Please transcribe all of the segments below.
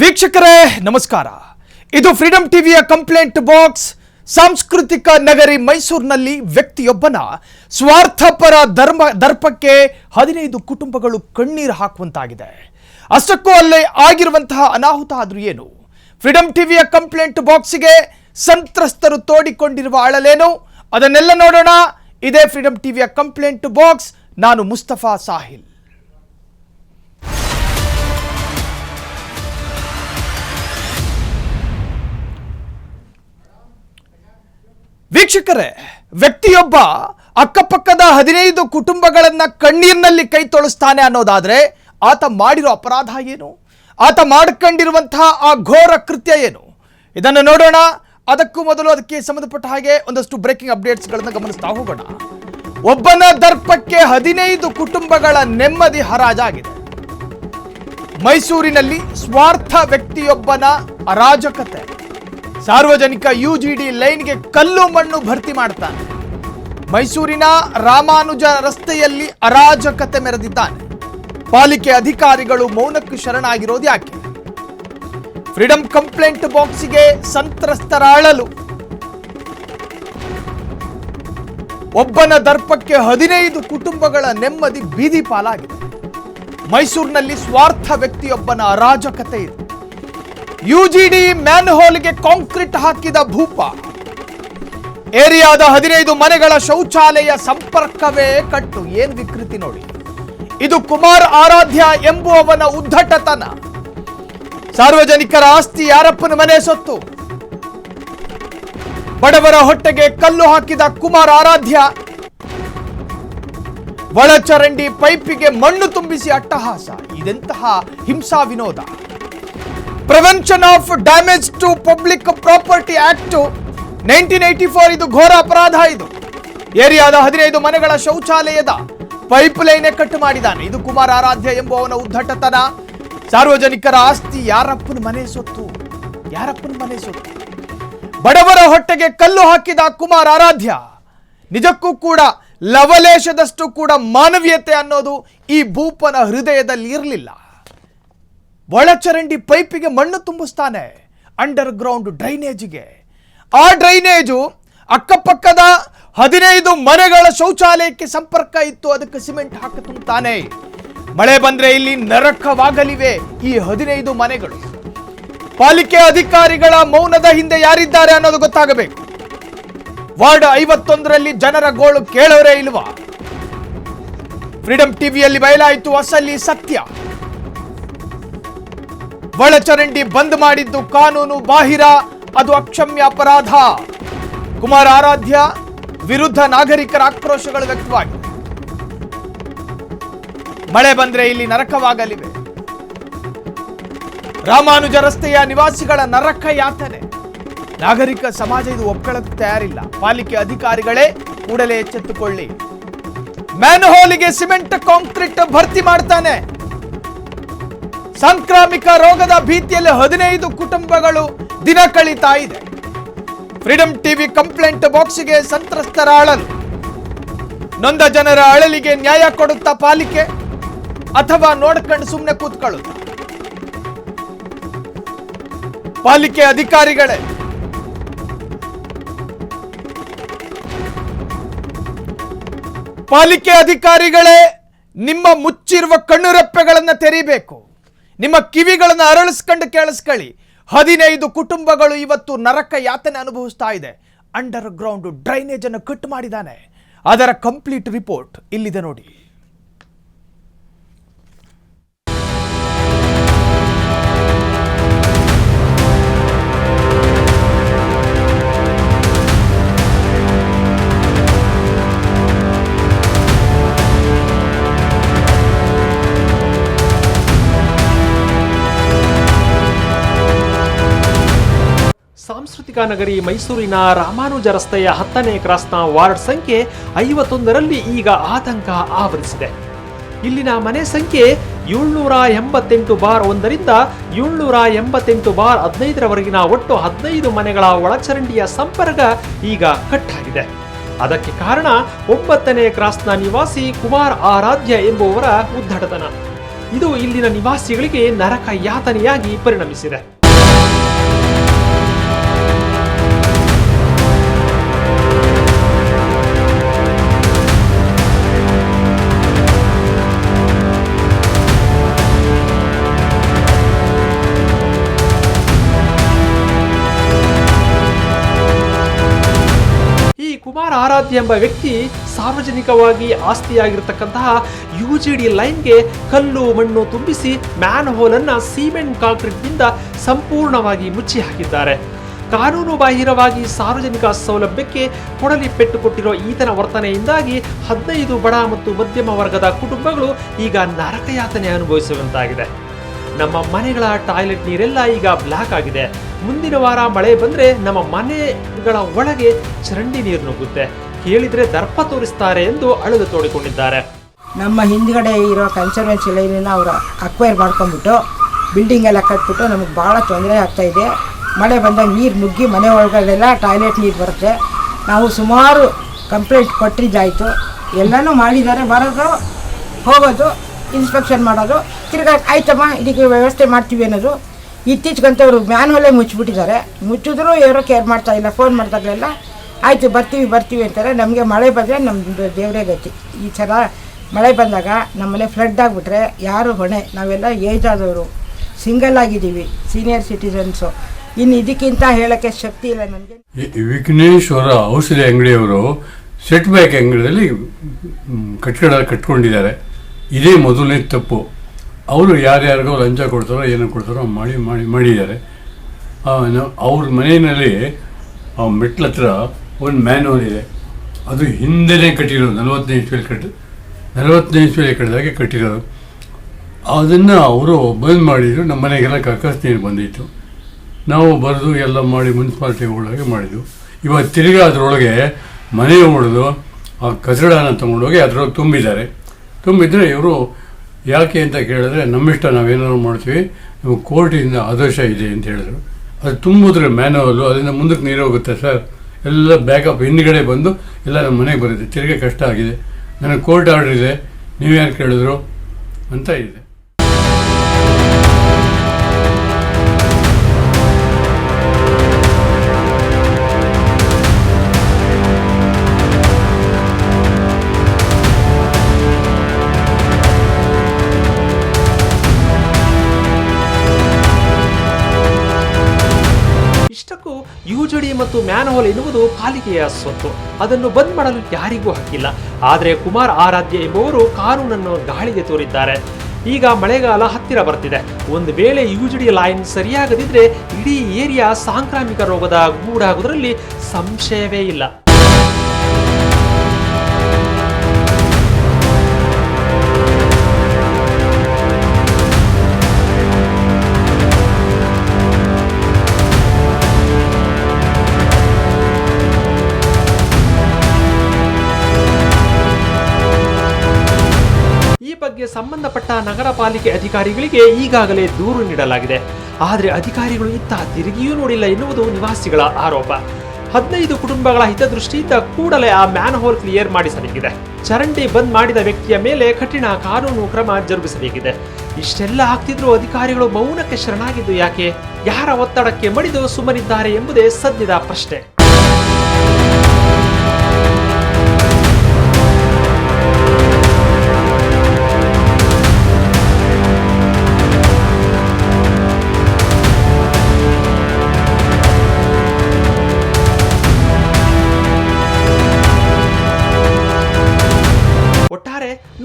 ವೀಕ್ಷಕರೇ ನಮಸ್ಕಾರ. ಇದು ಫ್ರೀಡಂ ಟಿವಿಯ ಕಂಪ್ಲೇಂಟ್ ಬಾಕ್ಸ್. ಸಾಂಸ್ಕೃತಿಕ ನಗರಿ ಮೈಸೂರಿನಲ್ಲಿ ವ್ಯಕ್ತಿಯೊಬ್ಬನ ಸ್ವಾರ್ಥಪರ ದರ್ಪಕ್ಕೆ 15 ಕುಟುಂಬಗಳು ಕಣ್ಣೀರು ಹಾಕುವಂತಾಗಿದೆ. ಅಷ್ಟಕ್ಕೂ ಅಲ್ಲೇ ಆಗಿರುವಂತಹ ಅನಾಹುತ ಆದ್ರೂ ಏನು? ಫ್ರೀಡಂ ಟಿವಿಯ ಕಂಪ್ಲೇಂಟ್ ಬಾಕ್ಸ್ಗೆ ಸಂತ್ರಸ್ತರು ತೋಡಿಕೊಂಡಿರುವ ಅಳಲೇನು? ಅದನ್ನೆಲ್ಲ ನೋಡೋಣ. ಇದೇ ಫ್ರೀಡಂ ಟಿವಿಯ ಕಂಪ್ಲೇಂಟ್ ಬಾಕ್ಸ್. ನಾನು ಮುಸ್ತಫಾ ಸಾಹಿಲ್. ವೀಕ್ಷಕರೇ, ವ್ಯಕ್ತಿಯೊಬ್ಬ ಅಕ್ಕಪಕ್ಕದ 15 ಕುಟುಂಬಗಳನ್ನ ಕಣ್ಣೀರಿನಲ್ಲಿ ಕೈ ತೊಳಸ್ತಾನೆ ಅನ್ನೋದಾದ್ರೆ ಆತ ಮಾಡಿರೋ ಅಪರಾಧ ಏನು? ಆತ ಮಾಡ್ಕೊಂಡಿರುವಂತಹ ಆ ಘೋರ ಕೃತ್ಯ ಏನು? ಇದನ್ನು ನೋಡೋಣ. ಅದಕ್ಕೂ ಮೊದಲು ಅದಕ್ಕೆ ಸಂಬಂಧಪಟ್ಟ ಹಾಗೆ ಒಂದಷ್ಟು ಬ್ರೇಕಿಂಗ್ ಅಪ್ಡೇಟ್ಸ್ಗಳನ್ನು ಗಮನಿಸ್ತಾ ಹೋಗೋಣ. ಒಬ್ಬನ ದರ್ಪಕ್ಕೆ 15 ಕುಟುಂಬಗಳ ನೆಮ್ಮದಿ ಹರಾಜಾಗಿದೆ. ಮೈಸೂರಿನಲ್ಲಿ ಸ್ವಾರ್ಥ ವ್ಯಕ್ತಿಯೊಬ್ಬನ ಅರಾಜಕತೆ. ಸಾರ್ವಜನಿಕ ಯುಜಿಡಿ ಲೈನ್ಗೆ ಕಲ್ಲು ಮಣ್ಣು ಭರ್ತಿ ಮಾಡ್ತಾನೆ. ಮೈಸೂರಿನ ರಾಮಾನುಜ ರಸ್ತೆಯಲ್ಲಿ ಅರಾಜಕತೆ ಮೆರೆದಿದ್ದಾನೆ. ಪಾಲಿಕೆ ಅಧಿಕಾರಿಗಳು ಮೌನಕ್ಕೆ ಶರಣಾಗಿರೋದು ಯಾಕೆ? ಫ್ರೀಡಂ ಕಂಪ್ಲೇಂಟ್ ಬಾಕ್ಸ್ಗೆ ಸಂತ್ರಸ್ತರ ಅಳಲು. ಒಬ್ಬನ ದರ್ಪಕ್ಕೆ 15 ಕುಟುಂಬಗಳ ನೆಮ್ಮದಿ ಬೀದಿ ಪಾಲಾಗಿದೆ. ಮೈಸೂರಿನಲ್ಲಿ ಸ್ವಾರ್ಥ ವ್ಯಕ್ತಿಯೊಬ್ಬನ ಅರಾಜಕತೆ ಇದೆ. ಯುಜಿಡಿ ಮ್ಯಾನ್ಹೋಲ್ಗೆ ಕಾಂಕ್ರೀಟ್ ಹಾಕಿದ ಭೂಪ. ಏರಿಯಾದ 15 ಮನೆಗಳ ಶೌಚಾಲಯ ಸಂಪರ್ಕವೇ ಕಟ್ಟು. ಏನ್ ವಿಕೃತಿ ನೋಡಿ. ಇದು ಕುಮಾರ್ ಆರಾಧ್ಯ ಎಂಬುವವನ ಉದ್ದಟತನ. ಸಾರ್ವಜನಿಕರ ಆಸ್ತಿ ಯಾರಪ್ಪನ ಮನೆ ಸೊತ್ತು. ಬಡವರ ಹೊಟ್ಟೆಗೆ ಕಲ್ಲು ಹಾಕಿದ ಕುಮಾರ್ ಆರಾಧ್ಯ ಒಳಚರಂಡಿ ಪೈಪಿಗೆ ಮಣ್ಣು ತುಂಬಿಸಿ ಅಟ್ಟಹಾಸ. ಇದೆಂತಹ ಹಿಂಸಾ ವಿನೋದ? Prevention of damage to public property act 1984 ಇದು ಘೋರ ಅಪರಾಧ. ಇದು ಏರಿಯಾದ 15 ಮನೆಗಳ ಶೌಚಾಲಯದ ಪೈಪ್ ಲೈನ್ ಕಟ್ಟು ಮಾಡಿದ್ದಾನೆ. ಇದು ಕುಮಾರ್ ಆರಾಧ್ಯ ಎಂಬುವವನ ಉದ್ದಟತನ. ಸಾರ್ವಜನಿಕರ ಆಸ್ತಿ ಯಾರಪ್ಪನ ಮನೆ ಸೊತ್ತು. ಯಾರಪ್ಪನ ಮನೆ ಸೊತ್ತು. ಬಡವರ ಹೊಟ್ಟೆಗೆ ಕಲ್ಲು ಹಾಕಿದ ಕುಮಾರ್ ಆರಾಧ್ಯ. ನಿಜಕ್ಕೂ ಕೂಡ ಲವಲೇಶದಷ್ಟು ಕೂಡ ಮಾನವೀಯತೆ ಅನ್ನೋದು ಈ ಭೂಪನ ಹೃದಯದಲ್ಲಿ ಇರಲಿಲ್ಲ. ಒಳಚರಂಡಿ ಪೈಪಿಗೆ ಮಣ್ಣು ತುಂಬಿಸ್ತಾನೆ. Under ground ಡ್ರೈನೇಜ್ಗೆ. ಆ ಡ್ರೈನೇಜು ಅಕ್ಕಪಕ್ಕದ 15 ಮನೆಗಳ ಶೌಚಾಲಯಕ್ಕೆ ಸಂಪರ್ಕ ಇತ್ತು. ಅದಕ್ಕೆ ಸಿಮೆಂಟ್ ಹಾಕಿ ತುಂಬುತ್ತಾನೆ. ಮಳೆ ಬಂದ್ರೆ ಇಲ್ಲಿ ನರಕವಾಗಲಿವೆ ಈ 15 ಮನೆಗಳು. ಪಾಲಿಕೆ ಅಧಿಕಾರಿಗಳ ಮೌನದ ಹಿಂದೆ ಯಾರಿದ್ದಾರೆ ಅನ್ನೋದು ಗೊತ್ತಾಗಬೇಕು. ವಾರ್ಡ್ 51ರಲ್ಲಿ ಜನರ ಗೋಳು ಕೇಳೋರೇ ಇಲ್ವಾ? ಫ್ರೀಡಂ ಟಿವಿಯಲ್ಲಿ ಬಯಲಾಯಿತು ಅಸಲಿ ಸತ್ಯ. ಒಳಚರಂಡಿ ಬಂದ್ ಮಾಡಿದ್ದು ಕಾನೂನು ಬಾಹಿರ. ಅದು ಅಕ್ಷಮ್ಯ ಅಪರಾಧ. ಕುಮಾರ್ ಆರಾಧ್ಯ ವಿರುದ್ಧ ನಾಗರಿಕರ ಆಕ್ರೋಶಗಳು ವ್ಯಕ್ತವಾಗಿದೆ. ಮಳೆ ಬಂದ್ರೆ ಇಲ್ಲಿ ನರಕವಾಗಲಿವೆ. ರಾಮಾನುಜ ರಸ್ತೆಯ ನಿವಾಸಿಗಳ ನರಕ ಯಾತನೆ. ನಾಗರಿಕ ಸಮಾಜ ಇದು ಒಪ್ಕೊಳ್ಳೋಕೆ ತಯಾರಿಲ್ಲ. ಪಾಲಿಕೆ ಅಧಿಕಾರಿಗಳೇ ಕೂಡಲೇ ಎಚ್ಚೆತ್ತುಕೊಳ್ಳಿ. ಮ್ಯಾನ್ಹೋಲಿಗೆ ಸಿಮೆಂಟ್ ಕಾಂಕ್ರೀಟ್ ಭರ್ತಿ ಮಾಡ್ತಾನೆ. ಸಾಂಕ್ರಾಮಿಕ ರೋಗದ ಭೀತಿಯಲ್ಲಿ 15 ಕುಟುಂಬಗಳು ದಿನ ಕಳೀತಾ ಇದೆ. ಫ್ರೀಡಂ ಟಿವಿ ಕಂಪ್ಲೇಂಟ್ ಬಾಕ್ಸ್ಗೆ ಸಂತ್ರಸ್ತರ ಅಳಲು. ನೊಂದ ಜನರ ಅಳಲಿಗೆ ನ್ಯಾಯ ಕೊಡುತ್ತಾ ಪಾಲಿಕೆ ಅಥವಾ ನೋಡ್ಕೊಂಡು ಸುಮ್ಮನೆ ಕೂತ್ಕೊಳ್ಳುತ್ತಾ? ಪಾಲಿಕೆ ಅಧಿಕಾರಿಗಳೇ ನಿಮ್ಮ ಮುಚ್ಚಿರುವ ಕಣ್ಣುರೆಪ್ಪೆಗಳನ್ನು ತೆರೀಬೇಕು. ನಿಮ್ಮ ಕಿವಿಗಳನ್ನು ಅರಳಿಸ್ಕೊಂಡು ಕೇಳಿಸ್ಕೊಳ್ಳಿ. 15 ಕುಟುಂಬಗಳು ಇವತ್ತು ನರಕ ಯಾತನೆ ಅನುಭವಿಸ್ತಾ ಇದೆ. ಅಂಡರ್ ಗ್ರೌಂಡ್ ಡ್ರೈನೇಜ್ ಅನ್ನು ಕಟ್ ಮಾಡಿದ್ದಾನೆ. ಅದರ ಕಂಪ್ಲೀಟ್ ರಿಪೋರ್ಟ್ ಇಲ್ಲಿದೆ ನೋಡಿ. ಸಾಂಸ್ಕೃತಿಕ ನಗರಿ ಮೈಸೂರಿನ ರಾಮಾನುಜ ರಸ್ತೆಯ 10ನೇ ಕ್ರಾಸ್ನ ವಾರ್ಡ್ ಸಂಖ್ಯೆ 51ರಲ್ಲಿ ಈಗ ಆತಂಕ ಆವರಿಸಿದೆ. ಇಲ್ಲಿನ ಮನೆ ಸಂಖ್ಯೆ 788/1ರಿಂದ 788/15ರವರೆಗಿನ ಒಟ್ಟು 15 ಮನೆಗಳ ಒಳಚರಂಡಿಯ ಸಂಪರ್ಕ ಈಗ ಕಟ್ಟಾಗಿದೆ. ಅದಕ್ಕೆ ಕಾರಣ 9ನೇ ಕ್ರಾಸ್ನ ನಿವಾಸಿ ಕುಮಾರ್ ಆರಾಧ್ಯ ಎಂಬುವರ ಉದ್ದಟತನ. ಇದು ಇಲ್ಲಿನ ನಿವಾಸಿಗಳಿಗೆ ನರಕ ಯಾತನೆಯಾಗಿ ಪರಿಣಮಿಸಿದೆ. ಕುಮಾರ್ ಆರಾಧ್ಯ ಎಂಬ ವ್ಯಕ್ತಿ ಸಾರ್ವಜನಿಕವಾಗಿ ಆಸ್ತಿಯಾಗಿರತಕ್ಕಂತಹ UGD ಲೈನ್ಗೆ ಕಲ್ಲು ಮಣ್ಣು ತುಂಬಿಸಿ ಮ್ಯಾನ್ ಹೋಲ್ ಅನ್ನ ಸಿಮೆಂಟ್ ಕಾಂಕ್ರೀಟ್ ನಿಂದ ಸಂಪೂರ್ಣವಾಗಿ ಮುಚ್ಚಿ ಹಾಕಿದ್ದಾರೆ. ಕಾನೂನು ಬಾಹಿರವಾಗಿ ಸಾರ್ವಜನಿಕ ಸೌಲಭ್ಯಕ್ಕೆ ಕೊಡಲಿ ಪೆಟ್ಟು ಕೊಟ್ಟಿರೋ ಈತನ ವರ್ತನೆಯಿಂದಾಗಿ 15 ಬಡ ಮತ್ತು ಮಧ್ಯಮ ವರ್ಗದ ಕುಟುಂಬಗಳು ಈಗ ನರಕಯಾತನೆ ಅನುಭವಿಸುವಂತಾಗಿದೆ. ನಮ್ಮ ಮನೆಗಳ ಟಾಯ್ಲೆಟ್ ನೀರೆಲ್ಲ ಈಗ ಬ್ಲಾಕ್ ಆಗಿದೆ. ಮುಂದಿನ ವಾರ ಮಳೆ ಬಂದ್ರೆ ನಮ್ಮ ಮನೆಗಳ ಒಳಗೆ ಚರಂಡಿ ನೀರು ನುಗ್ಗುತ್ತೆ. ಕೇಳಿದ್ರೆ ದರ್ಪ ತೋರಿಸ್ತಾರೆ ಎಂದು ಅಳಲು ತೋಡಿಕೊಂಡಿದ್ದಾರೆ. ನಮ್ಮ ಹಿಂದ್ಗಡೆ ಇರೋ ಕನ್ಸರ್ವೆನ್ಸಿ ಲೈನನ್ನು ಅವರು ಅಕ್ವೈರ್ ಮಾಡ್ಕೊಂಡ್ಬಿಟ್ಟು ಬಿಲ್ಡಿಂಗ್ ಎಲ್ಲ ಕಟ್ಬಿಟ್ಟು ನಮಗೆ ಭಾಳ ತೊಂದರೆ ಆಗ್ತಾಯಿದೆ. ಮಳೆ ಬಂದಾಗ ನೀರು ನುಗ್ಗಿ ಮನೆ ಒಳಗಡೆಲ್ಲ ಟಾಯ್ಲೆಟ್ ನೀರು ಬರುತ್ತೆ. ನಾವು ಸುಮಾರು ಕಂಪ್ಲೇಂಟ್ ಕೊಟ್ಟಿದ್ದಾಯಿತು, ಎಲ್ಲನೂ ಮಾಡಿದ್ದಾರೆ. ಬರೋದು ಹೋಗೋದು ಇನ್ಸ್ಪೆಕ್ಷನ್ ಮಾಡೋದು, ತಿರ್ಗಾ ಆಯ್ತಮ್ಮ ಇದಕ್ಕೆ ವ್ಯವಸ್ಥೆ ಮಾಡ್ತೀವಿ ಅನ್ನೋದು. ಇತ್ತೀಚೆಗಂತ ಅವರು ಮ್ಯಾನ್ಹೋಲೇ ಮುಚ್ಚಿಬಿಟ್ಟಿದ್ದಾರೆ. ಮುಚ್ಚಿದ್ರು ಯಾರೋ ಕೇರ್ ಮಾಡ್ತಾಯಿಲ್ಲ. ಫೋನ್ ಮಾಡಿದಾಗಲೆಲ್ಲ ಆಯಿತು ಬರ್ತೀವಿ ಅಂತಾರೆ. ನಮಗೆ ಮಳೆ ಬಂದರೆ ನಮ್ಮದು ದೇವರೇ ಗತಿ. ಈ ಥರ ಮಳೆ ಬಂದಾಗ ನಮ್ಮನೆ ಫ್ಲಡ್ ಆಗಿಬಿಟ್ರೆ ಯಾರು ಹೊಣೆ? ನಾವೆಲ್ಲ ಏಜ್ ಆದವರು, ಸಿಂಗಲ್ ಆಗಿದ್ದೀವಿ, ಸೀನಿಯರ್ ಸಿಟಿಸನ್ಸು. ಇನ್ನು ಇದಕ್ಕಿಂತ ಹೇಳೋಕ್ಕೆ ಶಕ್ತಿ ಇಲ್ಲ ನನಗೆ. ವಿಘ್ನೇಶ್ವರ ಔಷಧಿ ಅಂಗಡಿಯವರು ಸೆಟ್ ಬ್ಯಾಕ್ ಅಂಗಡಿಯಲ್ಲಿ ಕಟ್ಟಡ ಕಟ್ಕೊಂಡಿದ್ದಾರೆ. ಇದೇ ಮೊದಲನೇ ತಪ್ಪು. ಅವರು ಯಾರ್ಯಾರಿಗೋ ಲಂಚ ಕೊಡ್ತಾರೋ ಏನೋ ಕೊಡ್ತಾರೋ ಮಾಡಿದ್ದಾರೆ. ಅವ್ರ ಮನೆಯಲ್ಲಿ ಮೆಟ್ಲ ಹತ್ರ ಒಂದು ಮ್ಯಾನ್ಹೋಲ್ ಇದೆ. ಅದು ಹಿಂದೆನೇ ಕಟ್ಟಿರೋದು, 40ನೇ ಇಸ್ವಿಯಲ್ಲಿ ಕಟ್ಟಿದಾಗೆ ಕಟ್ಟಿರೋದು. ಅದನ್ನು ಅವರು ಬಂದ್ ಮಾಡಿದ್ರು. ನಮ್ಮ ಮನೆಗೆಲ್ಲ ಕಕ್ಕಸ್ ನೀರು ಬಂದಿತ್ತು. ನಾವು ಬರೆದು ಎಲ್ಲ ಮಾಡಿ ಮುನ್ಸಿಪಾಲ್ಟಿಗೆ ಒಳಗೆ ಮಾಡಿದ್ವು. ಇವತ್ತು ತಿರ್ಗಿ ಅದರೊಳಗೆ ಮನೆ ಹೊಡೆದು ಆ ಕಚಡನ ತೊಗೊಂಡೋಗಿ ಅದರೊಳಗೆ ತುಂಬಿದರೆ ಇವರು ಯಾಕೆ ಅಂತ ಕೇಳಿದ್ರೆ ನಮ್ಮಿಷ್ಟ ನಾವೇನಾದ್ರು ಮಾಡ್ತೀವಿ, ನಮಗೆ ಕೋರ್ಟಿಂದ ಆದೇಶ ಇದೆ ಅಂತ ಹೇಳಿದ್ರು. ಅದು ತುಂಬಿದ್ರೆ ಮ್ಯಾನುವಲ್ಲು, ಅದರಿಂದ ಮುಂದಕ್ಕೆ ನೀರು ಹೋಗುತ್ತೆ ಸರ್, ಎಲ್ಲ ಬ್ಯಾಕಪ್ ಹಿಂದ್ಗಡೆ ಬಂದು ಎಲ್ಲ ನಮ್ಮ ಮನೆಗೆ ಬರುತ್ತೆ. ತಿರ್ಗಿ ಕಷ್ಟ ಆಗಿದೆ, ನನಗೆ ಕೋರ್ಟ್ ಆರ್ಡರ್ ಇದೆ, ನೀವ್ಯಾರು ಕೇಳಿದ್ರು ಅಂತ ಇದೆ. UGD ಮತ್ತು ಮ್ಯಾನ್ಹೋಲ್ ಎನ್ನುವುದು ಪಾಲಿಕೆಯ ಸ್ವತ್ತು. ಅದನ್ನು ಬಂದ್ ಮಾಡಲು ಯಾರಿಗೂ ಹಕ್ಕಿಲ್ಲ. ಆದರೆ ಕುಮಾರ್ ಆರಾಧ್ಯ ಎಂಬುವರು ಕಾನೂನನ್ನು ಗಾಳಿಗೆ ತೋರಿದ್ದಾರೆ. ಈಗ ಮಳೆಗಾಲ ಹತ್ತಿರ ಬರ್ತಿದೆ. ಒಂದು ವೇಳೆ UGD ಲೈನ್ ಸರಿಯಾಗದಿದ್ರೆ ಇಡೀ ಏರಿಯಾ ಸಾಂಕ್ರಾಮಿಕ ರೋಗದ ಗೂಡಾಗುವುದರಲ್ಲಿ ಸಂಶಯವೇ ಇಲ್ಲ. ಸಂಬಂಧಪಟ್ಟ ನಗರ ಪಾಲಿಕೆ ಅಧಿಕಾರಿಗಳಿಗೆ ಈಗಾಗಲೇ ದೂರು ನೀಡಲಾಗಿದೆ. ಆದರೆ ಅಧಿಕಾರಿಗಳು ಇತ್ತ ತಿರುಗಿಯೂ ನೋಡಿಲ್ಲ ಎನ್ನುವುದು ನಿವಾಸಿಗಳ ಆರೋಪ. 15 ಕುಟುಂಬಗಳ ಹಿತದೃಷ್ಟಿಯಿಂದ ಕೂಡಲೇ ಆ ಮ್ಯಾನ್ ಹೋಲ್ ಕ್ಲಿಯರ್ ಮಾಡಿಸಬೇಕಿದೆ. ಚರಂಡಿ ಬಂದ್ ಮಾಡಿದ ವ್ಯಕ್ತಿಯ ಮೇಲೆ ಕಠಿಣ ಕಾನೂನು ಕ್ರಮ ಜರುಗಿಸಬೇಕಿದೆ. ಇಷ್ಟೆಲ್ಲ ಆಗ್ತಿದ್ರೂ ಅಧಿಕಾರಿಗಳು ಮೌನಕ್ಕೆ ಶರಣಾಗಿದ್ದು ಯಾಕೆ? ಯಾರ ಒತ್ತಡಕ್ಕೆ ಮಣಿದು ಸುಮ್ಮನಿದ್ದಾರೆ ಎಂಬುದೇ ಸದ್ಯದ ಪ್ರಶ್ನೆ.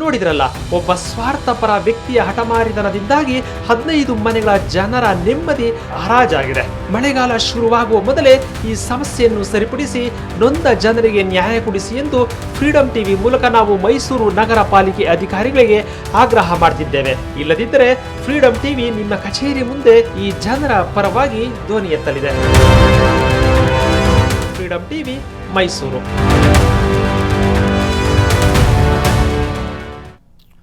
ನೋಡಿದ್ರಲ್ಲ, ಒಬ್ಬ ಸ್ವಾರ್ಥಪರ ವ್ಯಕ್ತಿಯ ಹಠಮಾರಿತನದಿಂದಾಗಿ 15 ಮನೆಗಳ ಜನರ ನೆಮ್ಮದಿ ಹರಾಜಾಗಿದೆ. ಮಳೆಗಾಲ ಶುರುವಾಗುವ ಮೊದಲೇ ಈ ಸಮಸ್ಯೆಯನ್ನು ಸರಿಪಡಿಸಿ ನೊಂದ ಜನರಿಗೆ ನ್ಯಾಯ ಕೊಡಿಸಿ ಎಂದು ಫ್ರೀಡಂ ಟಿವಿ ಮೂಲಕ ನಾವು ಮೈಸೂರು ನಗರ ಪಾಲಿಕೆ ಅಧಿಕಾರಿಗಳಿಗೆ ಆಗ್ರಹ ಮಾಡ್ತಿದ್ದೇವೆ. ಇಲ್ಲದಿದ್ದರೆ ಫ್ರೀಡಂ ಟಿವಿ ನಿಮ್ಮ ಕಚೇರಿ ಮುಂದೆ ಈ ಜನರ ಪರವಾಗಿ ಧ್ವನಿ ಎತ್ತಲಿದೆ. Freedom TV, Mysuru.